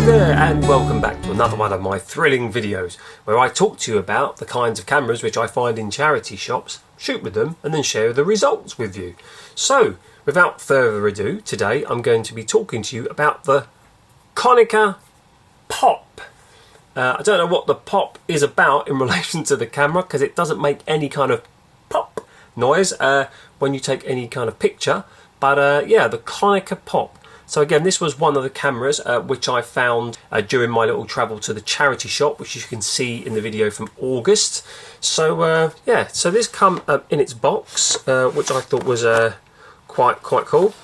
there, and welcome back to another one of my thrilling videos where I talk to you about the kinds of cameras which I find in charity shops, shoot with them and then share the results with you. So without further ado, today I'm going to be talking to you about the Konica POP. I don't know what the pop is about in relation to the camera because it doesn't make any kind of pop noise when you take any kind of picture, but yeah, the Konica POP. So again, this was one of the cameras which I found during my little travel to the charity shop, which you can see in the video from August. So yeah, so this come in its box, which I thought was quite cool.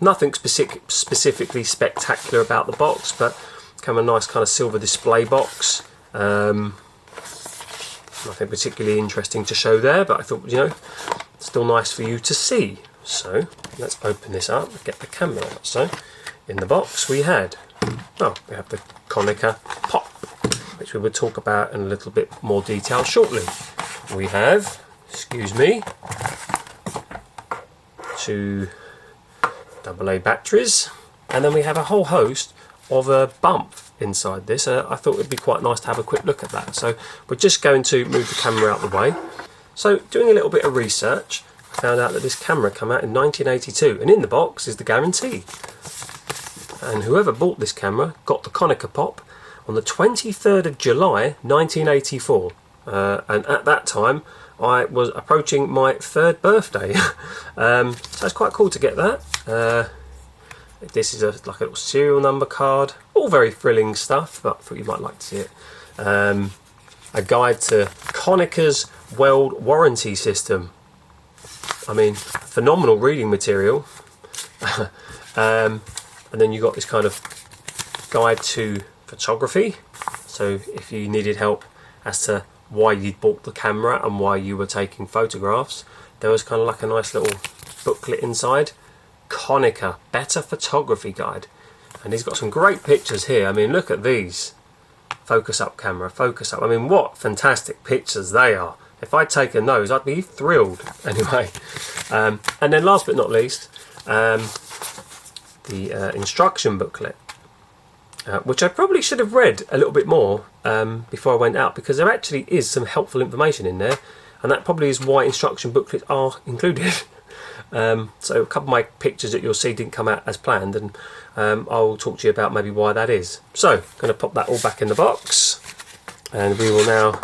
Nothing specifically spectacular about the box, but come a nice kind of silver display box. Nothing particularly interesting to show there, but I thought, you know, still nice for you to see. So let's open this up and get the camera out. So in the box we have the Konica POP, which we will talk about in a little bit more detail shortly. We have, excuse me, 2 AA batteries, and then we have a whole host of a bump inside this. I thought it'd be quite nice to have a quick look at that. So we're just going to move the camera out of the way. So doing a little bit of research, found out that this camera came out in 1982, and in the box is the guarantee. And whoever bought this camera got the Konica POP on the 23rd of July 1984, and at that time I was approaching my 3rd birthday. So it's quite cool to get that. This is like a little serial number card, all very thrilling stuff, but I thought you might like to see it. A guide to Konica's World Warranty System. I mean, phenomenal reading material. And then you got this kind of guide to photography. So if you needed help as to why you'd bought the camera and why you were taking photographs, there was kind of like a nice little booklet inside. Konica Better Photography Guide. And he's got some great pictures here. I mean, look at these. Focus up, camera, focus up. I mean, what fantastic pictures they are. If I'd taken those, I'd be thrilled. Anyway, and then last but not least, the instruction booklet, which I probably should have read a little bit more before I went out, because there actually is some helpful information in there, and that probably is why instruction booklets are included. So a couple of my pictures that you'll see didn't come out as planned, and I'll talk to you about maybe why that is. So I'm going to pop that all back in the box, and we will now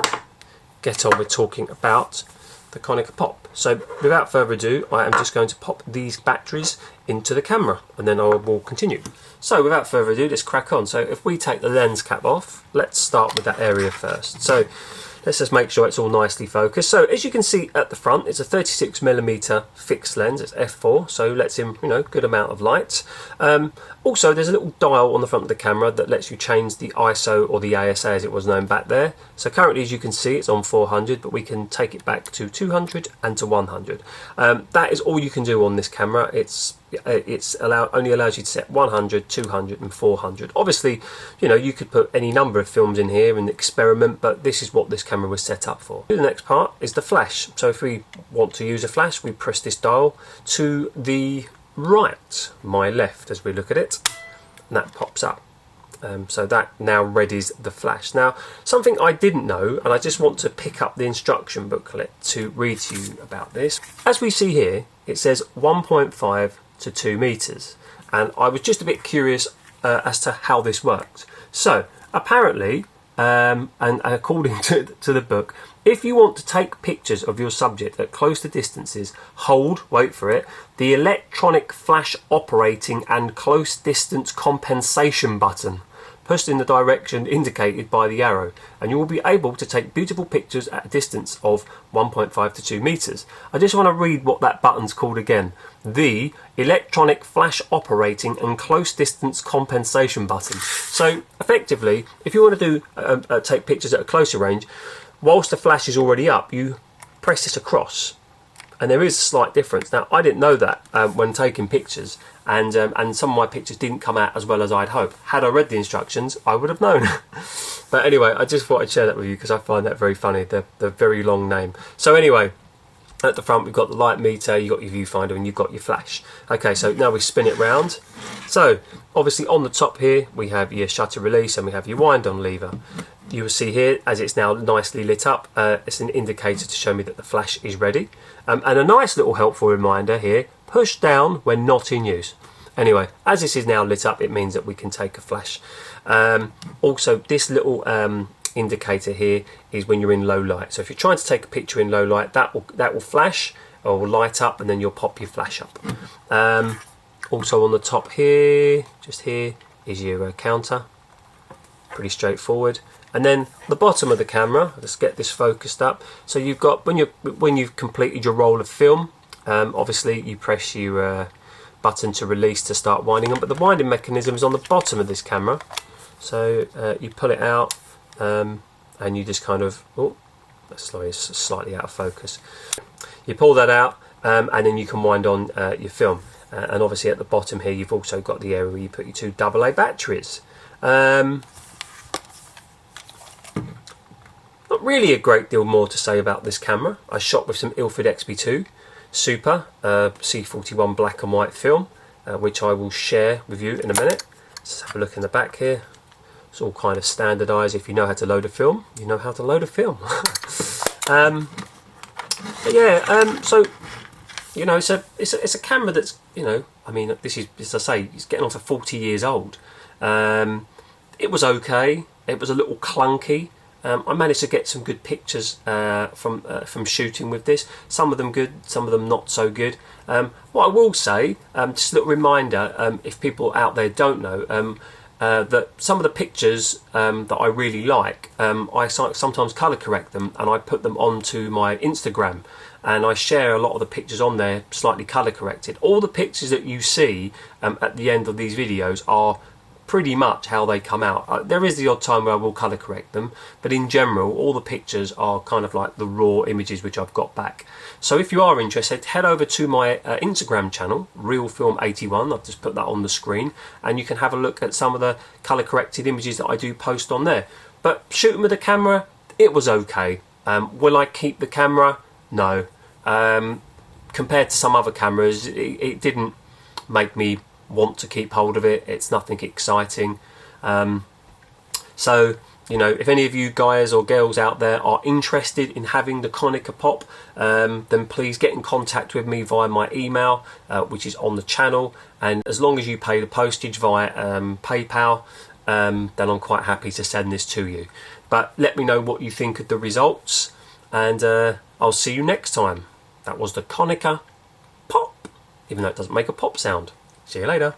get on with talking about the Konica POP. So without further ado, I am just going to pop these batteries into the camera, and then I will continue. So without further ado, let's crack on. So if we take the lens cap off, let's start with that area first. So let's just make sure it's all nicely focused. So as you can see at the front, it's a 36mm fixed lens. It's f4, so lets in, you know, good amount of light. Also, there's a little dial on the front of the camera that lets you change the ISO or the ASA as it was known back there. So currently, as you can see, it's on 400, but we can take it back to 200 and to 100. That is all you can do on this camera. Only allows you to set 100, 200 and 400. Obviously, you know, you could put any number of films in here and experiment, but this is what this camera was set up for. The next part is the flash. So if we want to use a flash, we press this dial to the right, my left, as we look at it, and that pops up. So that now readies the flash. Now, something I didn't know, and I just want to pick up the instruction booklet to read to you about this. As we see here, it says 1.5 to 2 meters, and I was just a bit curious as to how this worked. So apparently, and according to the book, if you want to take pictures of your subject at closer distances, wait for it, the electronic flash operating and close distance compensation button, pushed in the direction indicated by the arrow, and you will be able to take beautiful pictures at a distance of 1.5 to 2 meters. I just want to read what that button's called again. The electronic flash operating and close distance compensation button. So effectively, if you want to do take pictures at a closer range, whilst the flash is already up, you press this across, and there is a slight difference. Now, I didn't know that when taking pictures, and some of my pictures didn't come out as well as I'd hoped. Had I read the instructions, I would have known. But anyway, I just thought I'd share that with you because I find that very funny, the very long name. So anyway, At the front we've got the light meter, you've got your viewfinder, and you've got your flash. Okay, so now we spin it round. So obviously on the top here we have your shutter release and we have your wind on lever. You will see here, as it's now nicely lit up, it's an indicator to show me that the flash is ready. And a nice little helpful reminder here, push down when not in use. Anyway, as this is now lit up, it means that we can take a flash. Also, this little indicator here is when you're in low light. So if you're trying to take a picture in low light, that will flash or will light up, and then you'll pop your flash up. Also on the top here, just here, is your counter. Pretty straightforward. And then the bottom of the camera, let's get this focused up. So you've got, when you've completed your roll of film, obviously you press your button to release to start winding them, but the winding mechanism is on the bottom of this camera. So you pull it out, and you just kind of, oh, sorry, it's slightly out of focus. You pull that out, and then you can wind on your film. And obviously at the bottom here you've also got the area where you put your two AA batteries. Not really a great deal more to say about this camera. I shot with some Ilford XP2 Super C41 black and white film, which I will share with you in a minute. Let's have a look in the back here. It's all kind of standardised. If you know how to load a film, you know how to load a film. But yeah, so you know, it's a camera that's, you know, I memean, this is, as I say, it's getting on for 40 years old. It was okay. It was a little clunky. I managed to get some good pictures from shooting with this. Some of them good, some of them not so good. What I will say, just a little reminder, if people out there don't know, that some of the pictures that I really like, I sometimes colour correct them and I put them onto my Instagram, and I share a lot of the pictures on there slightly colour corrected. All the pictures that you see at the end of these videos are pretty much how they come out. There is the odd time where I will colour correct them, but in general all the pictures are kind of like the raw images which I've got back. So if you are interested, head over to my Instagram channel, RealFilm81. I've just put that on the screen, and you can have a look at some of the colour corrected images that I do post on there. But shooting with the camera, it was okay. Will I keep the camera? No. Compared to some other cameras, it didn't make me want to keep hold of it. It's nothing exciting. So, you know, if any of you guys or girls out there are interested in having the Konica POP, then please get in contact with me via my email, which is on the channel. And as long as you pay the postage via PayPal, then I'm quite happy to send this to you. But let me know what you think of the results, and I'll see you next time. That was the Konica POP, even though it doesn't make a pop sound. See you later.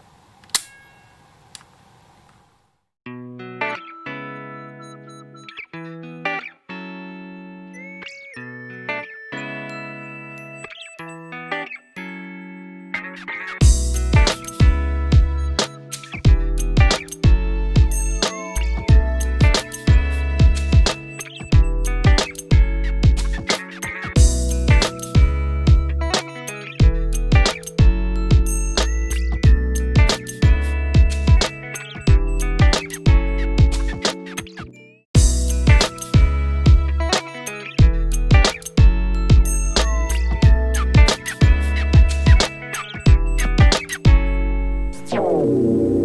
Oh.